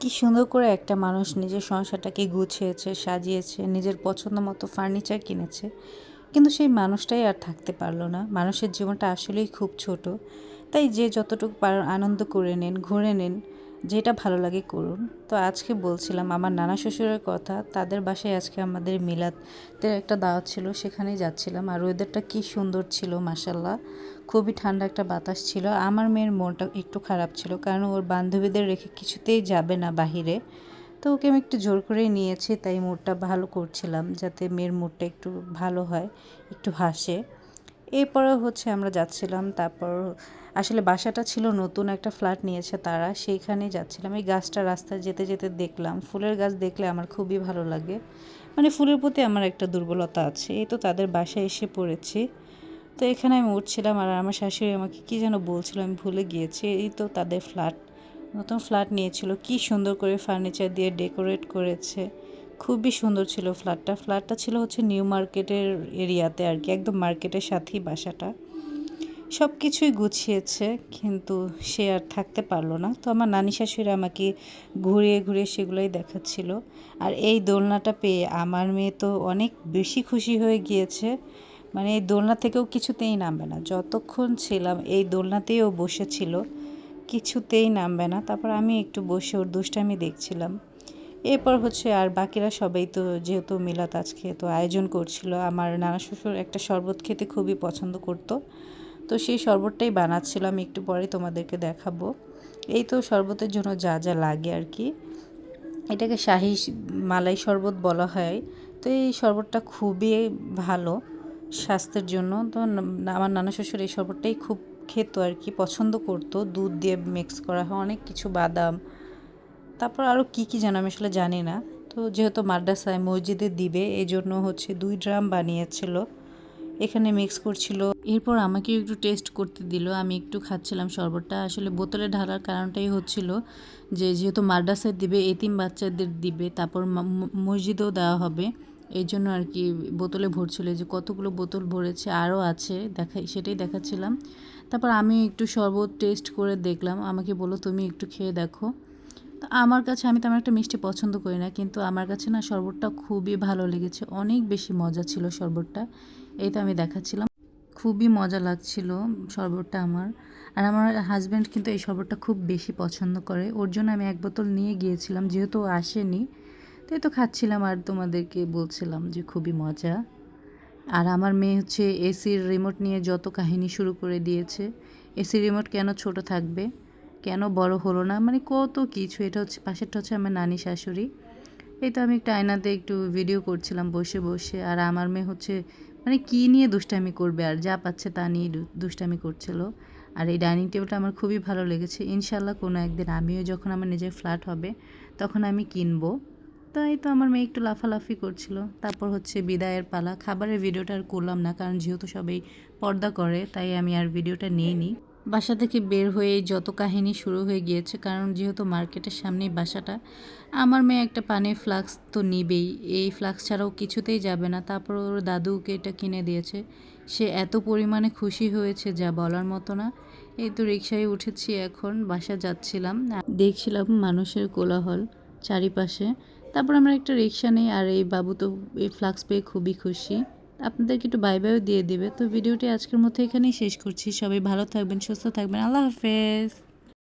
কি সুন্দর করে একটা মানুষ নিজের সংসারটাকে গুছিয়েছে, সাজিয়েছে, নিজের পছন্দ মতো ফার্নিচার কিনেছে। কিন্তু সেই মানুষটাই আর থাকতে পারলো না। মানুষের জীবনটা আসলেই খুব ছোট। তাই যে যতটুকু পারেন আনন্দ করে নিন, ঘুরে নিন, যেটা ভালো লাগে করুন। তো আজকে বলছিলাম আমার নানা শ্বশুরের কথা। তাদের বাসায় আজকে আমাদের মিলাদের একটা দাওয়াত ছিল, সেখানেই যাচ্ছিলাম। আর ওয়েদারটা কি সুন্দর ছিল মাশাল্লাহ। খুবই ঠান্ডা একটা বাতাস ছিল। আমার মেয়ের মনটা একটু খারাপ ছিল, কারণ ওর বান্ধবীদের রেখে কিছুতেই যাবে না বাহিরে। তো ওকে আমি একটু জোর করেই নিয়েছি, তাই মুডটা ভালো করছিলাম যাতে মেয়ের মুডটা একটু ভালো হয়, একটু হাসে। এরপরে হচ্ছে আমরা যাচ্ছিলাম। তারপর আসলে বাসাটা ছিল নতুন, একটা ফ্ল্যাট নিয়েছে তারা, সেইখানেই যাচ্ছিলাম। এই গাছটা রাস্তায় যেতে যেতে দেখলাম। ফুলের গাছ দেখলে আমার খুবই ভালো লাগে, মানে ফুলের প্রতি আমার একটা দুর্বলতা আছে। এই তো তাদের বাসায় এসে পড়েছি। তো এখানে আমি উঠছিলাম আর আমার শাশুড়ি আমাকে কী যেন বলছিল, আমি ভুলে গিয়েছি। এই তো তাদের ফ্ল্যাট, নতুন ফ্ল্যাট নিয়েছিল। কি সুন্দর করে ফার্নিচার দিয়ে ডেকোরেট করেছে, খুবই সুন্দর ছিল ফ্ল্যাটটা। ফ্ল্যাটটা ছিল হচ্ছে নিউ মার্কেটের এরিয়াতে আর কি, একদম মার্কেটের সাথেই বাসাটা। সব কিছুই গুছিয়েছে, কিন্তু সে আর থাকতে পারলো না। তো আমার নানি শাশুড়ি আমাকে ঘুরিয়ে ঘুরিয়ে সেগুলোই দেখাচ্ছিল। আর এই দোলনাটা পেয়ে আমার মেয়ে তো অনেক বেশি খুশি হয়ে গিয়েছে। মানে এই দোলনা থেকেও কিছুতেই নামবে না। যতক্ষণ ছিলাম এই দোলনাতেই ও বসেছিল, কিছুতেই নামবে না। তারপর আমি একটু বসে ওর দুষ্টামি দেখছিলাম। এরপর হচ্ছে আর বাকিরা সবাই তো যেহেতু মিলাত আজকে তো আয়োজন করছিল। আমার নানা শ্বশুর একটা শরবত খেতে খুবই পছন্দ করতো, তো সেই শরবতটাই বানাচ্ছিলাম, আমি একটু পরে তোমাদেরকে দেখাবো। এই তো শরবতের জন্য যা যা লাগে আর কি, এটাকে শাহি মালাই শরবত বলা হয়। তো এই শরবতটা খুবই ভালো স্বাস্থ্যের জন্য। তো আমার নানা শ্বশুর এই শরবতটাই খুব খেত আর কি, পছন্দ করতো। দুধ দিয়ে মিক্স করা হয় অনেক কিছু, বাদাম, তারপর আরও কী কী যেন আমি আসলে জানি না। তো যেহেতু মাদ্রাসায় মসজিদে দিবে, এই জন্য হচ্ছে 2 ড্রাম বানিয়েছিল, এখানে মিক্স করছিল। এরপর আমাকেও একটু টেস্ট করতে দিল, আমি একটু খাচ্ছিলাম শরবতটা। আসলে বোতলে ঢালার কারণটাই হচ্ছিল যে যেহেতু মাদ্রাসায় দিবে, এতিম বাচ্চাদের দিবে, তারপর মসজিদেও দেওয়া হবে, এই জন্য আর কি বোতলে ভরছিল। যে কতগুলো বোতল ভরেছে, আরও আছে সেটাই দেখাচ্ছিলাম। তারপর আমি একটু শরবত টেস্ট করে দেখলাম, আমাকে বললো তুমি একটু খেয়ে দেখো। তো আমার কাছে, আমি তেমন একটা মিষ্টি পছন্দ করি না, কিন্তু আমার কাছে না শরবতটা খুবই ভালো লেগেছে, অনেক বেশি মজা ছিল শরবতটা। এই তো আমি দেখাচ্ছিলাম, খুবই মজা লাগছিল শরবতটা আমার। আর আমার হাজব্যান্ড কিন্তু এই শরবতটা খুব বেশি পছন্দ করে, ওর জন্য আমি 1 বোতল নিয়ে গিয়েছিলাম, যেহেতু ও আসেনি। তো এই তো খাচ্ছিলাম আর তোমাদেরকে বলছিলাম যে খুবই মজা। আর আমার মেয়ে হচ্ছে এসির রিমোট নিয়ে যত কাহিনী শুরু করে দিয়েছে। এসির রিমোট কেন ছোট থাকবে, কেন বড় হলো না, মানে কত কিছু। এটা হচ্ছে পাশেরটা হচ্ছে আমার নানি শাশুড়ি। এই তো আমি একটা আয়নাতে একটু ভিডিও করছিলাম বসে বসে। আর আমার মেয়ে হচ্ছে মানে কী নিয়ে দুষ্টামি করবে, আর যা পাচ্ছে তা নিয়ে দুষ্টামি করছিল। আর এই ডাইনিং টেবিলটা আমার খুবই ভালো লেগেছে। ইনশাল্লাহ কোনো একদিন আমিও যখন আমার নিজের ফ্ল্যাট হবে তখন আমি কিনবো। তাই তো আমার মেয়ে একটু লাফালাফি করছিল। তারপর হচ্ছে বিদায়ের পালা। খাবারের ভিডিওটা আর করলাম না, কারণ যেহেতু সবাই পর্দা করে, তাই আমি আর ভিডিওটা নিইনি। বাসা থেকে বের হয়ে যত কাহিনী শুরু হয়ে গিয়েছে, কারণ যেহেতু মার্কেটের সামনেই বাসাটা। আমার মেয়ে একটা পানির ফ্লাক্স তো নিবেই, এই ফ্লাক্স ছাড়াও কিছুতেই যাবে না। তারপর ওর দাদুকে এটা কিনে দিয়েছে, সে এত পরিমাণে খুশি হয়েছে যা বলার মতো না। এই তো রিকশায় উঠেছি, এখন বাসা যাচ্ছিলাম, দেখছিলাম মানুষের কোলাহল চারিপাশে। তারপর আমরা একটা রিকশা নেই, আর এই বাবু তো এই ফ্লাক্স পেয়ে খুবই খুশি। আপনাদেরকে একটু বাই বাইও দিয়ে দিবে। তো ভিডিওটি আজকের মতো এখানেই শেষ করছি। সবাই ভালো থাকবেন, সুস্থ থাকবেন, আল্লাহ হাফেজ।